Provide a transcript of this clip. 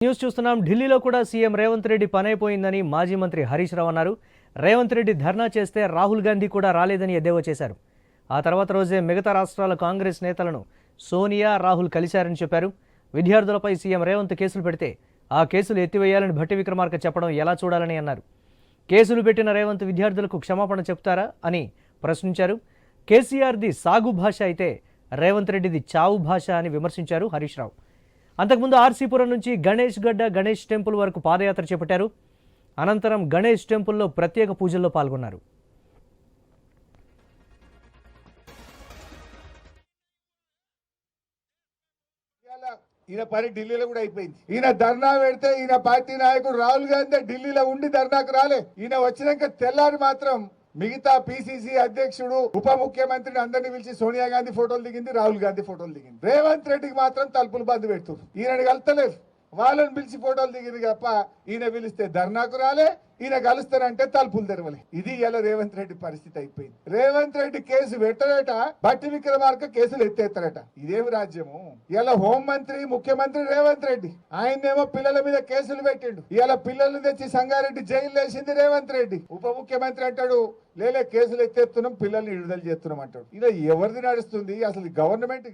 News చూస్తున్నాం. ఢిల్లీలో కూడా సీఎం రేవంత్ రెడ్డి పనైపోయిందని మాజీ మంత్రి హరీష్ రావు అన్నారు. రేవంత్ రెడ్డి ధర్నా చేస్తే రాహుల్ గాంధీ కూడా రాలేదని ఎద్దేవా చేశారు. ఆ తర్వాత రోజే మిగతా రాష్ట్రాల కాంగ్రెస్ నేతలను సోనియా, రాహుల్ కలిశారని చెప్పారు. విద్యార్థులపై సీఎం రేవంత్ కేసులు పెడితే ఆ కేసులు ఎత్తివేయాలని భట్టి విక్రమార్క చెప్పడం ఎలా చూడాలని అన్నారు. కేసులు పెట్టిన రేవంత్ విద్యార్థులకు క్షమాపణ చెప్తారా అని ప్రశ్నించారు. కేసీఆర్ది సాగు భాష అయితే రేవంత్ రెడ్డిది చావు భాష అని విమర్శించారు హరీష్ రావు. అంతకుముందు ఆర్సీపురం నుంచి గణేష్ గడ్డ గణేష్ టెంపుల్ వరకు పాదయాత్ర చేపట్టారు. అనంతరం గణేష్ టెంపుల్లో ప్రత్యేక పూజల్లో పాల్గొన్నారు. ఈయన పని ఢిల్లీలో కూడా అయిపోయింది. ఈయన ధర్నా పెడితే ఈయన పార్టీ నాయకుడు రాహుల్ గాంధీ ఢిల్లీలో ఉండి ధర్నాకు రాలే. ఈయన వచ్చినాక తెల్లారి మాత్రం మిగతా పిసిసి అధ్యక్షుడు, ఉప ముఖ్యమంత్రిని అందరినీ పిలిచి సోనియా గాంధీ ఫోటోలు దిగింది, రాహుల్ గాంధీ ఫోటోలు దిగింది. రేవంత్ రెడ్డికి మాత్రం తలుపులు బంద్ పెడుతున్నారు. ఈయన కలుస్తలేదు, వాళ్ళని పిలిచి ఫోటోలు దిగింది తప్ప ఈయన పిలిస్తే ధర్నాకు రాలే, ఈయన కలుస్తారంటే తలుపులు తెరవలే. ఇది ఇలా రేవంత్ రెడ్డి పరిస్థితి అయిపోయింది. రేవంత్ రెడ్డి కేసు పెట్టడట, భట్టి విక్రమార్క కేసులు ఎత్తేస్తారట. ఇదేమి రాజ్యము? ఇలా హోంమంత్రి, ముఖ్యమంత్రి రేవంత్ రెడ్డి, ఆయనేమో పిల్లల మీద కేసులు పెట్టిండు. ఇలా పిల్లల్ని తెచ్చి సంగారెడ్డి జైలు వేసింది రేవంత్ రెడ్డి. ఉప ముఖ్యమంత్రి అంటాడు లేలే కేసులు ఎత్తేస్తున్నాం, పిల్లల్ని విడుదల చేస్తున్నాం అంటాడు. ఇలా ఎవరిది నడుస్తుంది అసలు గవర్నమెంట్?